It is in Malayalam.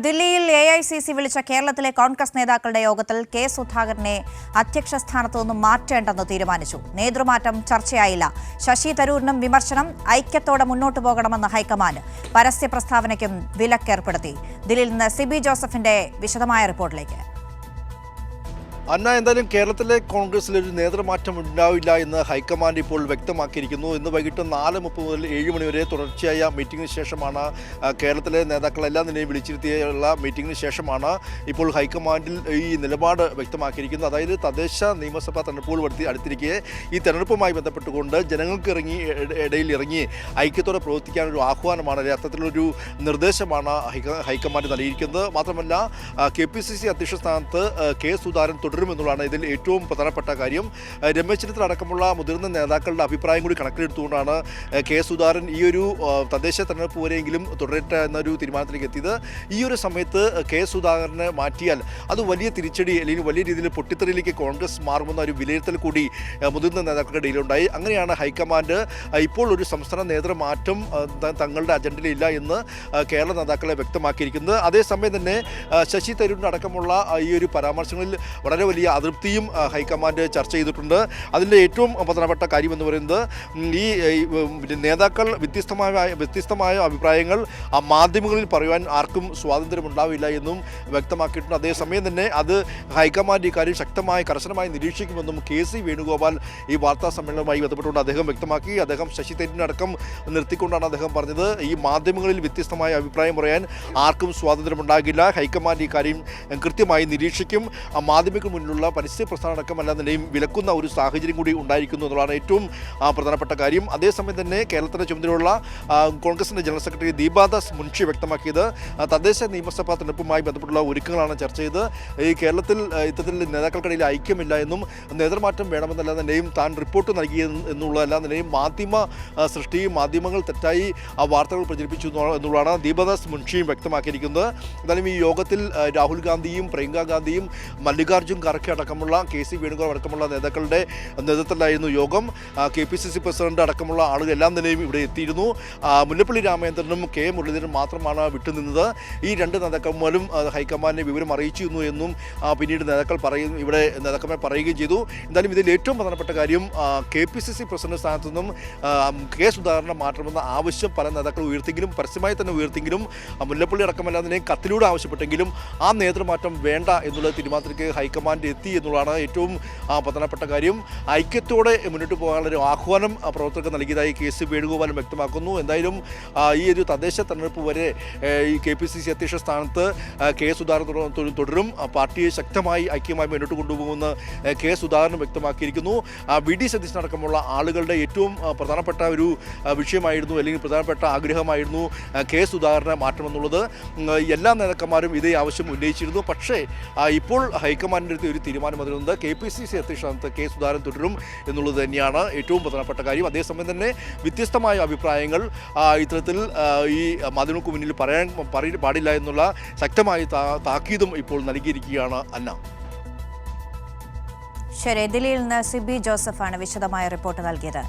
ദില്ലിയിൽ AICC വിളിച്ച കേരളത്തിലെ കോൺഗ്രസ് നേതാക്കളുടെ യോഗത്തിൽ കെ സുധാകരനെ അധ്യക്ഷ സ്ഥാനത്തു നിന്നും മാറ്റേണ്ടെന്ന് തീരുമാനിച്ചു. നേതൃമാറ്റം ചർച്ചയായില്ല. ശശി തരൂരിനും വിമർശനം. ഐക്യത്തോടെ മുന്നോട്ടു പോകണമെന്ന് ഹൈക്കമാൻഡ്. പരസ്യ പ്രസ്താവനയ്ക്കും വിലക്കേർപ്പെടുത്തി. ദില്ലിയിൽ നിന്ന് സിബി ജോസഫിന്റെ വിശദമായ റിപ്പോർട്ടിലേക്ക്. അന്ന, എന്തായാലും കേരളത്തിലെ കോൺഗ്രസിൽ ഒരു നേതൃമാറ്റം ഉണ്ടാവില്ല എന്ന് ഹൈക്കമാൻഡ് ഇപ്പോൾ വ്യക്തമാക്കിയിരിക്കുന്നു. ഇന്ന് വൈകിട്ട് 4:30 മുതൽ 7 മണി വരെ തുടർച്ചയായ മീറ്റിംഗിന് ശേഷമാണ് കേരളത്തിലെ നേതാക്കളെല്ലാം തന്നെ വിളിച്ചിരുത്തിയുള്ള മീറ്റിംഗിന് ശേഷമാണ് ഇപ്പോൾ ഹൈക്കമാൻഡിൽ ഈ നിലപാട് വ്യക്തമാക്കിയിരിക്കുന്നത്. അതായത് തദ്ദേശ നിയമസഭാ തെരഞ്ഞെടുപ്പുകൾ അടുത്തിരിക്കെ ഈ തെരഞ്ഞെടുപ്പുമായി ബന്ധപ്പെട്ടുകൊണ്ട് ജനങ്ങൾക്ക് ഇടയിൽ ഇറങ്ങി ഐക്യത്തോടെ പ്രവർത്തിക്കാനൊരു ആഹ്വാനമാണ്, അത്തരത്തിലൊരു നിർദ്ദേശമാണ് ഹൈക്കമാൻഡ് നൽകിയിരിക്കുന്നത്. മാത്രമല്ല KPCC അധ്യക്ഷ സ്ഥാനത്ത് കെ സുധാകരൻ തുടരുമെന്നുള്ളതാണ് ഇതിൽ ഏറ്റവും പ്രധാനപ്പെട്ട കാര്യം. രമേശ് ചെന്നിത്തല അടക്കമുള്ള മുതിർന്ന നേതാക്കളുടെ അഭിപ്രായം കൂടി കണക്കിലെടുത്തുകൊണ്ടാണ് കെ സുധാകരൻ ഈ ഒരു തദ്ദേശ തെരഞ്ഞെടുപ്പ് വരെയെങ്കിലും തുടരട്ടെ എന്നൊരു തീരുമാനത്തിലേക്ക് എത്തിയത്. ഈ ഒരു സമയത്ത് കെ സുധാകരനെ മാറ്റിയാൽ അത് വലിയ തിരിച്ചടി അല്ലെങ്കിൽ വലിയ രീതിയിൽ പൊട്ടിത്തെറിയിലേക്ക് കോൺഗ്രസ് മാറുമെന്ന ഒരു വിലയിരുത്തൽ കൂടി മുതിർന്ന നേതാക്കളുടെ ഇടയിലുണ്ടായി. അങ്ങനെയാണ് ഹൈക്കമാൻഡ് ഇപ്പോൾ ഒരു സംസ്ഥാന നേതൃമാറ്റം തങ്ങളുടെ അജണ്ടയിലില്ല എന്ന് കേരള നേതാക്കളെ വ്യക്തമാക്കിയിരിക്കുന്നത്. അതേസമയം തന്നെ ശശി തരൂരിൻ്റെ അടക്കമുള്ള ഈ ഒരു പരാമർശങ്ങളിൽ വളരെ വലിയ അതൃപ്തിയും ഹൈക്കമാൻഡ് ചർച്ച ചെയ്തിട്ടുണ്ട്. അതിൻ്റെ ഏറ്റവും പ്രധാനപ്പെട്ട കാര്യം എന്ന് പറയുന്നത് ഈ നേതാക്കൾ വ്യത്യസ്തമായ അഭിപ്രായങ്ങൾ മാധ്യമങ്ങളിൽ പറയുവാൻ ആർക്കും സ്വാതന്ത്ര്യമുണ്ടാവില്ല എന്നും വ്യക്തമാക്കിയിട്ടുണ്ട്. അതേസമയം തന്നെ അത് ഹൈക്കമാൻഡ് ഇക്കാര്യം കർശനമായി നിരീക്ഷിക്കുമെന്നും KC വേണുഗോപാൽ ഈ വാർത്താ സമ്മേളനവുമായി ബന്ധപ്പെട്ടുകൊണ്ട് അദ്ദേഹം വ്യക്തമാക്കി. അദ്ദേഹം ശശി തരൂരിനടക്കം നിർത്തിക്കൊണ്ടാണ് അദ്ദേഹം പറഞ്ഞത്, ഈ മാധ്യമങ്ങളിൽ വ്യത്യസ്തമായ അഭിപ്രായം പറയാൻ ആർക്കും സ്വാതന്ത്ര്യമുണ്ടാകില്ല. ഹൈക്കമാൻഡ് ഇക്കാര്യം കൃത്യമായി നിരീക്ഷിക്കും. മാധ്യമങ്ങൾക്ക് മുന്നിലുള്ള പരസ്യ പ്രസ്ഥാനം അടക്കമല്ല നിലയും വിലക്കുന്ന ഒരു സാഹചര്യം കൂടി ഉണ്ടായിരിക്കുന്നു എന്നുള്ളതാണ് ഏറ്റവും പ്രധാനപ്പെട്ട കാര്യം. അതേസമയം തന്നെ കേരളത്തിൻ്റെ ചുമതലയുള്ള കോൺഗ്രസിൻ്റെ ജനറൽ സെക്രട്ടറി ദീപാദാസ് മുൻഷി വ്യക്തമാക്കിയത് തദ്ദേശ നിയമസഭാ തെരഞ്ഞെടുപ്പുമായി ബന്ധപ്പെട്ടുള്ള ഒരുക്കങ്ങളാണ് ചർച്ച ചെയ്ത് ഈ കേരളത്തിൽ ഇത്തരത്തിൽ നേതാക്കൾക്കിടയിൽ ഐക്യമില്ല എന്നും നേതൃമാറ്റം വേണമെന്നല്ല നിലയും താൻ റിപ്പോർട്ട് നൽകി എന്നുള്ളതല്ല നിലയും മാധ്യമ സൃഷ്ടിയും മാധ്യമങ്ങൾ തെറ്റായി വാർത്തകൾ പ്രചരിപ്പിച്ചു എന്നുള്ളതാണ് ദീപാദാസ് മുൻഷിയും വ്യക്തമാക്കിയിരിക്കുന്നത്. എന്തായാലും ഈ യോഗത്തിൽ രാഹുൽ ഗാന്ധിയും പ്രിയങ്ക ഗാന്ധിയും മല്ലികാർജ്ജുൻ ഖാർഗെ അടക്കമുള്ള KC വേണുഗോപാൽ അടക്കമുള്ള നേതാക്കളുടെ നേതൃത്വത്തിലായിരുന്നു യോഗം. KPCC പ്രസിഡന്റ് അടക്കമുള്ള ആളുകളെല്ലാം തന്നെയും ഇവിടെ എത്തിയിരുന്നു. മുല്ലപ്പള്ളി രാമചന്ദ്രനും K മുരളീധരനും മാത്രമാണ് വിട്ടുനിന്നത്. ഈ രണ്ട് നേതാക്കന്മാരും ഹൈക്കമാൻഡിനെ വിവരം അറിയിച്ചിരുന്നു എന്നും പിന്നീട് നേതാക്കന്മാർ പറയുകയും ചെയ്തു. എന്തായാലും ഇതിൽ ഏറ്റവും പ്രധാനപ്പെട്ട കാര്യം KPCC പ്രസിഡന്റ് സ്ഥാനത്തു നിന്നും കെ സുധാകരനെ മാറ്റണമെന്ന ആവശ്യം പല നേതാക്കൾ ഉയർത്തിയെങ്കിലും പരസ്യമായി തന്നെ ഉയർത്തിയെങ്കിലും മുല്ലപ്പള്ളി അടക്കമല്ലാതിനെയും കത്തിലൂടെ ആവശ്യപ്പെട്ടെങ്കിലും ആ നേതൃമാറ്റം വേണ്ട എന്നുള്ള തീരുമാനത്തിലേക്ക് ഹൈക്കമാൻഡ് എത്തി എന്നുള്ളതാണ് ഏറ്റവും പ്രധാനപ്പെട്ട കാര്യം. ഐക്യത്തോടെ മുന്നോട്ട് പോകാനുള്ളൊരു ആഹ്വാനം പ്രവർത്തകർക്ക് നൽകിയതായി KC വേണുഗോപാലും വ്യക്തമാക്കുന്നു. എന്തായാലും ഈ ഒരു തദ്ദേശ തെരഞ്ഞെടുപ്പ് വരെ ഈ KPCC അധ്യക്ഷ സ്ഥാനത്ത് കെ സുധാകരൻ തുടരും. പാർട്ടിയെ ശക്തമായി ഐക്യമായി മുന്നോട്ട് കൊണ്ടുപോകുമെന്ന് കെ സുധാകരൻ വ്യക്തമാക്കിയിരിക്കുന്നു. VD സതീശൻ അടക്കമുള്ള ആളുകളുടെ ഏറ്റവും പ്രധാനപ്പെട്ട ഒരു വിഷയമായിരുന്നു അല്ലെങ്കിൽ പ്രധാനപ്പെട്ട ആഗ്രഹമായിരുന്നു കെ സുധാകരനെ മാറ്റമെന്നുള്ളത്. എല്ലാ നേതാക്കന്മാരും ഇതേ ആവശ്യം ഉന്നയിച്ചിരുന്നു. പക്ഷേ ഇപ്പോൾ ഹൈക്കമാൻഡിൻ്റെ അടുത്ത് ഒരു തീരുമാനം വന്നിരുന്നത് KPCC അധ്യക്ഷ സ്ഥാനത്ത് കെ സുധാകരൻ തുടരും എന്നുള്ളത് തന്നെയാണ് ഏറ്റവും പ്രധാനപ്പെട്ട കാര്യം. അതേസമയം തന്നെ വ്യത്യസ്തമായ അഭിപ്രായങ്ങൾ ഇത്തരത്തിൽ ഈ മാധ്യമങ്ങൾക്ക് മുന്നിൽ പറയാൻ പാടില്ല എന്നുള്ള ശക്തമായ താക്കീതും ഇപ്പോൾ നൽകിയിരിക്കുകയാണ് അന്ന. ശരി, ദില്ലിയിൽ നിന്ന് സിബി ജോസഫാണ് വിശദമായ റിപ്പോർട്ട് നൽകിയത്.